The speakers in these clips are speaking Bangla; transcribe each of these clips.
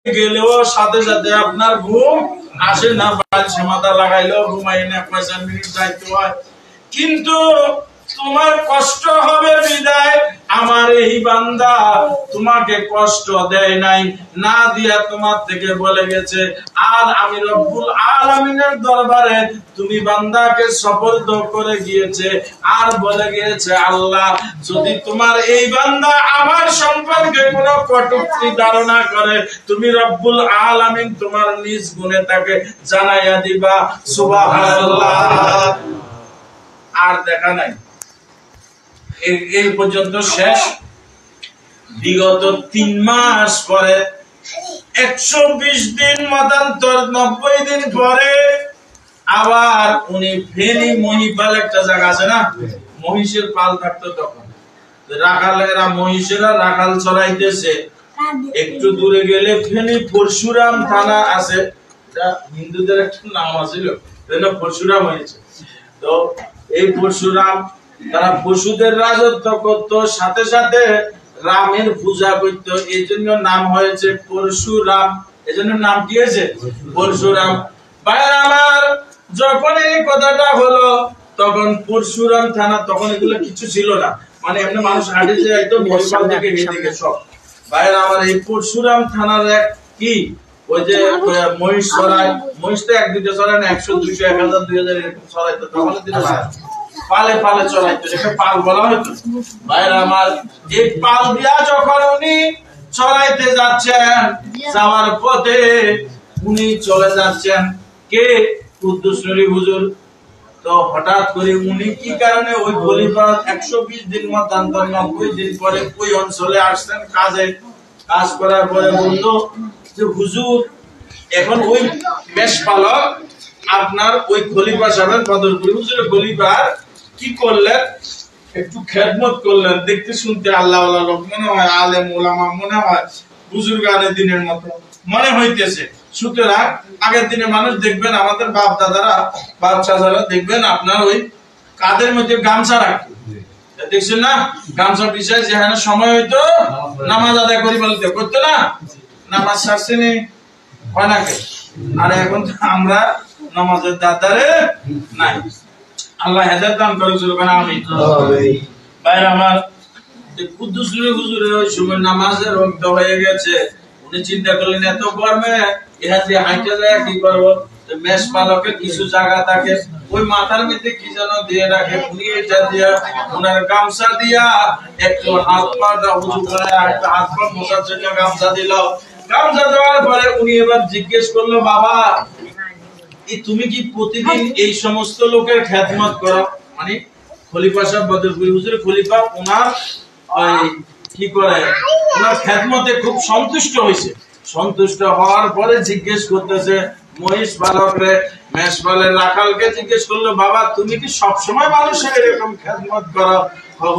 গেলেও সাথে সাথে আপনার ঘুম আসে না, বালিশে মাথা লাগাইলেও ঘুমাই না, 5 মিনিট যাইতে হয়। কিন্তু তোমার কষ্ট হবে বিদায় আমার এই বান্দা তোমাকে কষ্ট দেয় নাই, না দিয়া তোমার থেকে বলে গেছে আর আমি রব্বুল আলামিনের দরবারে তুমি বান্দাকে সফলত করে গিয়েছে আর বলে গিয়েছে আল্লাহ যদি তোমার এই বান্দা আমার সম্পর্কে কোনো কটূক্তি ধারণা করে তুমি রব্বুল আলামিন তোমার নিজ গুণে তাকে জানাইয়া দিবা। সুবহানাল্লাহ। আর দেখা নাই এই পর্যন্ত শেষ। বিগত 3 মাস পরে 120 দিন মতান্তর 90 দিন পরে আবার উনি ফেনী মহিপাল একটা জায়গা আছে না, মহিষের পাল থাকতো তখন, রাখালেরা মহিষেরা রাখাল চড়াইতেছে। একটু দূরে গেলে ফেনী পরশুরাম থানা আছে, হিন্দুদের একটা নাম আছিল, পরশুরাম হয়েছে। তো এই পরশুরাম তারা পশুদের রাজত্ব করত, সাথে সাথে রামের পূজা করত, এই জন্য নাম হয়েছে পরশুরাম। এই জন্য নাম কি হয়েছে পরশুরাম। ভাইরা আমার, যখন এই কথাটা হলো তখন পরশুরাম থানা, তখন এগুলো কিছু ছিল না, মানে এমনি মানুষ হাঁটে যাইতো মহিপাল থেকে এদিকে সব। ভাইরা আমার, এই পরশুরাম থানার এক কি ওই যে মহিষ চড়াই, মহিষ তো 1-2টা চড়ায় না, 100, 200, 1000, 2000 এরকম চড়াইতো তখন দিনে পালে পালে চড়াইতো, এটা পাল বলা হতো। ভাইরা আমার, এই পাল দিয়া যখন উনি চড়াইতে যাচ্ছেন, যাওয়ার পথে উনি চলে যাচ্ছেন কে কুদ্দুস নূরী হুজুর। তো হঠাৎ করে উনি কি কারণে ওই খলিফা 120 দিন মতান্তর 90 দিন পরে ওই অঞ্চলে আসছেন কাজে, কাজ করার পরে বললো যে হুজুর এখন ওই মেষপালক আপনার ওই খলিফা সাহেবের বদরপুর হুজুরের খলিফার কি করলেন, একটু খেদমত করলেন, দেখতে শুনতে আল্লাহওয়ালা লোক মনে হয়, আলেম ওলামা মনে হয়, বুজুর্গানের দিনের মতো মনে হইতেছে। সুতরাং আগের দিনে মানুষ দেখবেন আমাদের বাপ দাদারা বাপ চাচারা দেখবেন আপনার ওই কাদের মধ্যে গামছা রাখতো, দেখছেন না, গামছা পিছায় যেখানে সময় হইতো নামাজ আদায় করি বলতে করতো না, নামাজ সারছেনি হয় না কে। আর এখন আমরা নামাজের দাদারে নাই, আল্লাহ হেদায়েত দান করুক, আমিন। ভাইরা আমার, কুদ্দুস নূরী হুজুরের ওই সময় নামাজের ওয়াক্ত হয়ে গেছে, উনি চিন্তা করলেন এত গরমে এখান দিয়ে হাঁটতে যায় কি করবো, মেষ পালকের কিছু জায়গা থাকে ওই মাথার মধ্যে কি যেন দিয়ে রাখে, উনি এটা দিয়া ওনার গামছা দিয়া একটু হাত পা উঁচু করে একটা হাত পা মোছার জন্য গামছা দিল। গামছা দেওয়ার পরে উনি এবার জিজ্ঞেস করলো বাবা তুমি কি প্রতিদিন এই সমস্ত লোকের খেদমত করো? মানে খলিফা সাহেব বদরপুর হুজুর খলিফা ওনার কি করে ওনার খেদমতে খুব সন্তুষ্ট হয়েছে। সন্তুষ্ট হওয়ার পরে জিজ্ঞেস করতেছে মহিষ পালকরে মেষ পালের রাখালকে জিজ্ঞেস করলো বাবা তুমি কি সবসময় মানুষের এরকম খেদমত করো?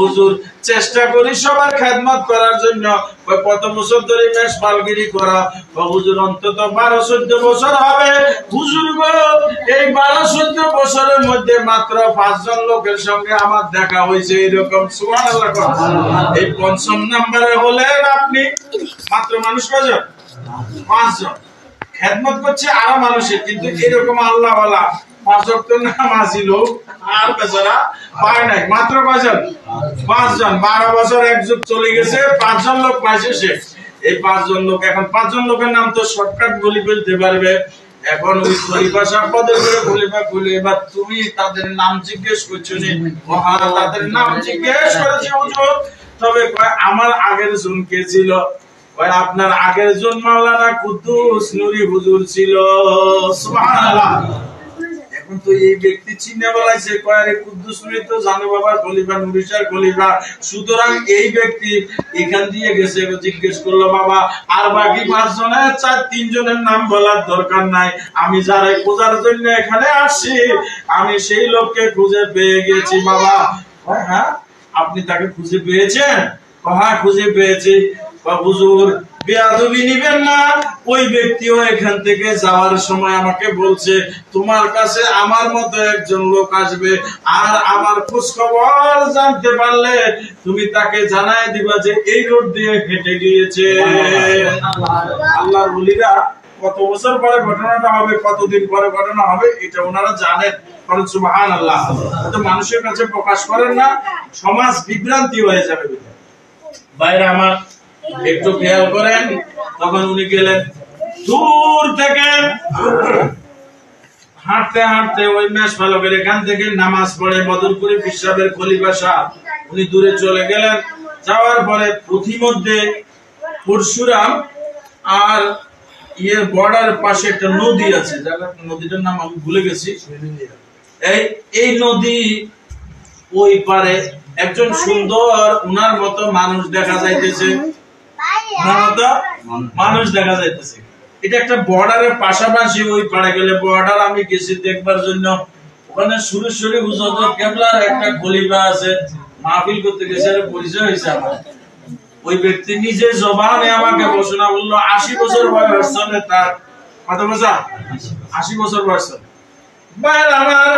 হুজুর চেষ্টা করি সবার খেদমত করার জন্য। কত বছর ধরে মেষ পালগিরি করা? হুজুর অন্তত 12-14 বছর হবে। হুজুর গো এই 12-14 বছরের মধ্যে মাত্র 5 জন লোকের সঙ্গে আমার দেখা হয়েছে এরকম। সুবহানাল্লাহ। এই 5ম নম্বরে হলেন আপনি। মাত্র মানুষ কয়জন? 5 জন। খেদমত করছে আরো মানুষের, কিন্তু এরকম আল্লাহওয়ালা 5 ওয়াক্ত নামাজি লোক আর বেচারা পায় নাই। মাত্র কয়জন? 5 জন। 12 বছর এক যুগ চলে গেছে, 5 জন লোক পাইছে সে। এই 5 জন লোক, এখন 5 জন লোকের নাম তো শর্টকাট বলি ফেলতে পারবে। এখন ওই খলিফা সাহেব পদের করে খলিফা খুলে এবার তুমি তাদের নাম জিজ্ঞেস করছো নি? তাদের নাম জিজ্ঞেস করেছে হুজুর, তবে আমার আগের জন কে ছিল? আপনার আগের জন মাওলানা কুদ্দুস নূরী হুজুর ছিল। সুবহানাল্লাহ। এখন তো এই ব্যক্তি চিনে বলাইছে কয়ারে কুদ্দুস নূরী তো জানো বাবা খলিফা নূরী সাহেব খলিফা, সুতরাং এই ব্যক্তি এখান দিয়ে গেছে। জিজ্ঞেস করলো বাবা আর বাকি 5 জনের 3 জনের নাম বলার দরকার নাই, আমি যারা খোঁজার জন্য এখানে আসছি আমি সেই লোককে খুঁজে পেয়ে গেছি বাবা। হ্যাঁ আপনি তাকে খুঁজে পেয়েছেন? হ্যাঁ খুঁজে পেয়েছি। হুজুর বেয়াদবি নিবেন না, ওই ব্যক্তিও এখান থেকে যাওয়ার সময় আমাকে বলছে তোমার কাছে আমার মতো একজন লোক আসবে, আর আমার খোঁজ খবর জানতে পারলে তুমি তাকে জানাই দিবা যে এই রোড দিয়ে হেঁটে গিয়েছে। আল্লাহর ওলিরা কত বছর পরে ঘটনাটা হবে, কতদিন পরে ঘটনা হবে, এটা ওনারা জানেন। সুবহানাল্লাহ। তো মানুষের কাছে প্রকাশ করেন না, সমাজ বিভ্রান্তি হয়ে যাবে। বাইরে আমার একটু খেয়াল করেন, তখন উনি গেলেন দূর থেকে হাঁটতে হাঁটতে ওই মেষপালকের এখান থেকে নামাজ পড়ে মদনপুরি পিসাবের খলিফা সাহেব উনি দূরে চলে গেলেন। যাওয়ার পরে প্রতিমধ্যে পরশুরাম আর ইয়ের বর্ডার পাশে একটা নদী আছে, নদীটার নাম আমি ভুলে গেছি। এই নদী ওই পারে একজন সুন্দর উনার মতো মানুষ দেখা যাইতেছে, মানুষ দেখা যাইতেছে। এটা একটা বর্ডারের পাশাপাশি, ওই পাড়ে গেলে বর্ডার আমি গেছি দেখবার জন্য। ওখানে সুরেশ্বরী হুজুর কেবলার একটা খলিফা আছে, মাহফিল করতে গেছে, পরিচয় হয়েছে আমার। ওই ব্যক্তি নিজে জবানে আমাকে ঘোষণা বললো 80 বছর বয়স চলে তার। কত বছর? 80 বছর বয়স। আমার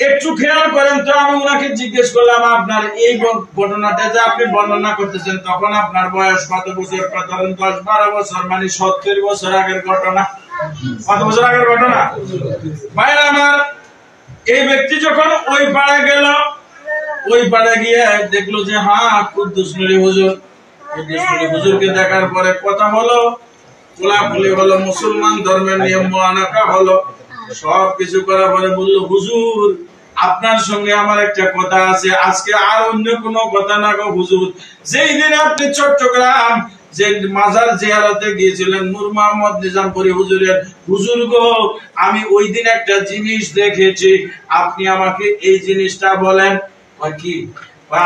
একটু খেয়াল করেন তো, আমি ওনাকে জিজ্ঞেস করলাম আপনার এই ঘটনাটা যে আপনি বর্ণনা করতেছেন, তখন আপনার বয়স কত বছর? ধরেন 10-12 বছর, মানে 70 বছর আগের ঘটনা। কত বছর আগের ঘটনা? ভাই আমার এই ব্যক্তি যখন ওই পাড়ে গেল, ওই পাড়ে গিয়ে দেখলো যে হ্যাঁ কুদ্দুস নূরী হুজুর। কুদ্দুস নূরী হুজুরকে দেখার পরে কথা হলো, কোলাকুলি হলো, মুসলমান ধর্মের নিয়ম মানাকা হলো, সব কিছু করার পরে বললো হুজুর আপনার সঙ্গে আমার একটা কথা আছে, আজকে আর অন্য কোনো কথা না গো হুজুর। যেই দিন আপনি চট্টগ্রাম যে মাজার জিয়ারতে গিয়েছিলেন নূর মোহাম্মদ নিজামপুরী হুজুরের, হুজুর গো আমি ওই দিন একটা জিনিস দেখেছি, আপনি আমাকে এই জিনিসটা বলেন। কি?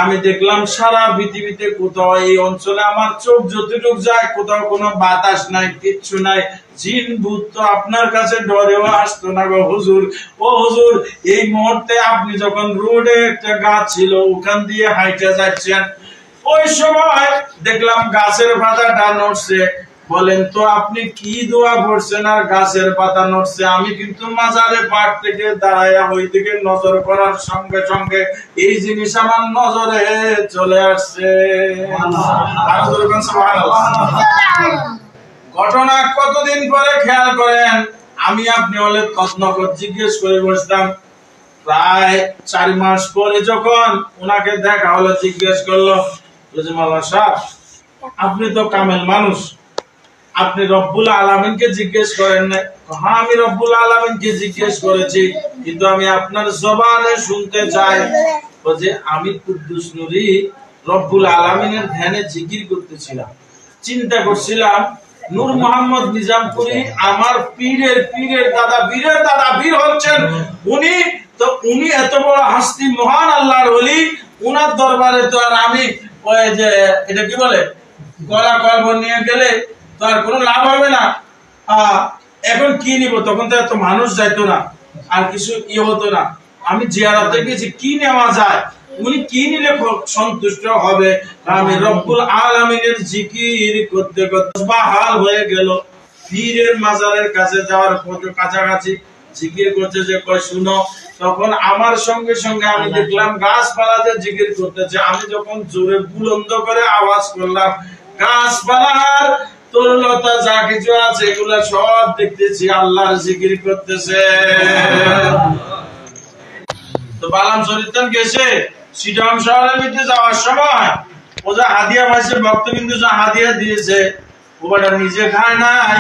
আমি দেখলাম সারা পৃথিবীতে কোথাও এই অঞ্চলে আমার চোখ যতটুকু যায় কোথাও কোনো বাতাস নাই, কিচ্ছু নাই, জিন ভূত তো আপনার কাছে ডরেও আসতো না গো হুজুর। ও হুজুর এই মুহূর্তে আপনি যখন রোডে একটা গাছ ছিল ওখান দিয়ে হাইটে যাচ্ছেন, ওই সময় দেখলাম গাছের পাতাটা নড়ছে। বলেন তো আপনি কি দোয়া করছেন আর গাছের পাতা নড়ছে? আমি কিন্তু মাজারে পাট থেকে দাঁড়াইয়া ওই দিকে নজর করার সঙ্গে সঙ্গে এই জিনিস আমার নজরে চলে আসছে। ঘটনা কতদিন পরে খেয়াল করেন, আমি আপনি হলে তৎনগর জিজ্ঞেস করে বসতাম। প্রায় 4 মাস পরে যখন ওনাকে দেখা হলো, জিজ্ঞেস করলো মাওলানা সাহেব আপনি তো কামেল মানুষ, আপনি রব্বুল আলামিনকে জিজ্ঞেস করেন নাই? হ্যাঁ আমি রব্বুল আলামিনকে জিজ্ঞেস করেছি, কিন্তু আমি আপনার জবানে শুনতে চাই যে আমি কুদ্দুস নূরী রব্বুল আলামিনের ধ্যানে জিকির করতেছিলাম, চিন্তা করছিলাম নূর মোহাম্মদ নিজামপুরী আমার পীরের দাদা, বীরের দাদা, বীর হচ্ছেন উনি। তো উনি এত বড় হাস্তি, মহান আল্লাহর ওলি, উনার দরবারে তো আর আমি ওই যে এটা কি বলে গলা কলব নিয়ে গেলে তো আর কোনো লাভ হবে না। এখন কি নিব? তখন তো এত মানুষ যাইতো না, আর কিছু ইয়ে হতো না। আমি জিয়ারতে গেছি, কি নেওয়া যায়, উনি কি নিলে সন্তুষ্ট হবে? আমি রব্বুল আলামিনের জিকির করতে করতে বাহাল হয়ে গেল। পীরের মাজারের কাছে যাওয়ার কত কাছাকাছি, জিকির করতে যে কয় শুনো, তখন আমার সঙ্গে সঙ্গে আমি দেখলাম গাছপালাতে জিকির করতেছে। আমি যখন জোরে বুলন্দ করে আওয়াজ করলাম, গাছপালার তরুলতা যা কিছু আছে এগুলা সব দেখতেছি আল্লাহর জিকির করতেছে। তো বালাম চরিত্রান গেছে সিটাং শহরের মধ্যে যাওয়ার সময় ও যা হাদিয়া পাইছে, ভক্তবিন্দু যা হাদিয়া দিয়েছে ওটা নিজে খায় নাই,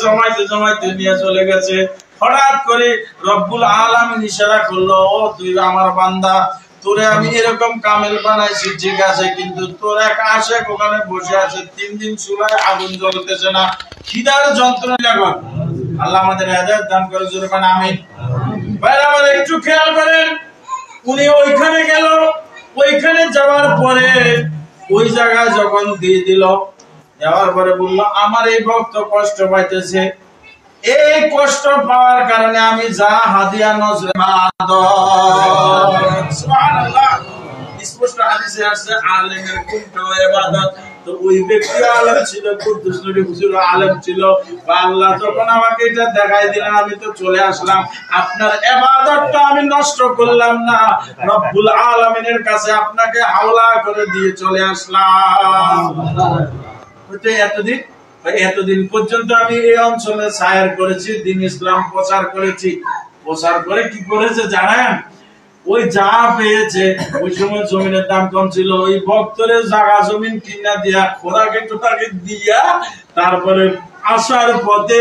জমাইতে জমাইতে নিয়ে চলে গেছে। হঠাৎ করে রব্বুল আলামিন ইশারা করলো, ও তুই আমার বান্দা, তোরে আমি এরকম কামেল বানাইছি ঠিক আছে, কিন্তু তোর এক আশেক ওখানে বসে আছে, 3 দিন চুলায় আগুন জ্বলতেছে না, খিদার যন্ত্রণা লাগান। আল্লাহ আমাদের হেদায়েত দান করে, জোরে বলেন আমিন। ভাইরা আমার একটু খেয়াল করেন, উনি ওইখানে গেল, ওইখানে যাওয়ার পরে ওই জায়গায় যখন দিয়ে দিল, দেওয়ার পরে বললো আমার এই ভক্ত কষ্ট পাইতেছে, এই কষ্ট পাওয়ার কারণে আমি যা হাদিয়া নজরে সুবহানাল্লাহ। স্পষ্ট হাদিসে আছে আলেমের কুণ্ঠ ইবাদত তো ওই ব্যক্তি আলেম ছিল, কুদ্দুস নবী হুজুর আলেম ছিল। আল্লাহ যখন আমাকে এটা দেখাই দিলেন, আমি তো চলে আসলাম, আপনার ইবাদতটা আমি নষ্ট করলাম না, রব্বুল আলামিনের কাছে আপনাকে হাওলা করে দিয়ে চলে আসলাম। এতদিন পর্যন্ত আমি এই অঞ্চলে সায়ের করেছি, দ্বীন ইসলাম প্রচার করেছি। প্রচার করে কি করেছে জানেন? ওই যা পেয়েছে, ওই সময় জমিনের দাম কম ছিল, ওই ভক্তরের জায়গা জমিন কিনা দিয়া, খোরাকে টোটাকে দিয়া, তারপরে আসার পথে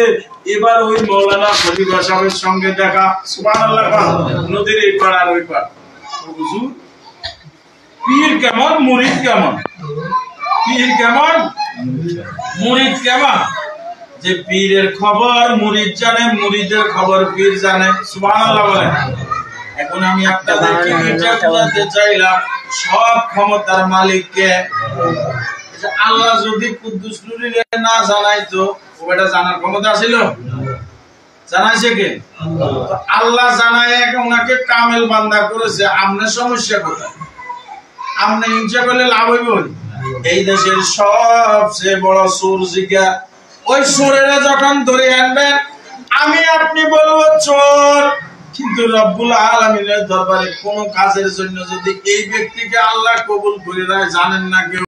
এবার ওই মৌলানা খলিফা সাহেবের সঙ্গে দেখা। সুবহানাল্লাহ, নদীর এই পার আর ওই পার। হুজুর, পীর কেমন, মুরিদ কেমন? পীর কেমন, মুরিদ কেমন? যে পীরের খবর মুরিদ জানে, মুরিদের খবর পীর জানে। সুবহানাল্লাহ বলেন। এখন আমি আপনাদেরকে এটা বোঝাতে চাইলাম, সব ক্ষমতার মালিককে। আল্লাহ যদি কুদ্দুস নূরীরে না জানাইতো, ওটা জানার ক্ষমতা ছিল? জানাইছে কে? আল্লাহ জানায় ওনাকে কামেল বান্দা করেছে। আপনার সমস্যা কোথায়? আপনি হিংসা করলে লাভ হইব? এই দেশের সবচেয়ে বড় চোর জিগা, ওই চোরেরা যখন ধরে আনবেন, আমি আপনি বলবো চোর, কিন্তু রব্বুল আলামিনের দরবারে কোন কাজের জন্য যদি এই ব্যক্তিকে আল্লাহ কবুল করে দেয়, জানেন না কেউ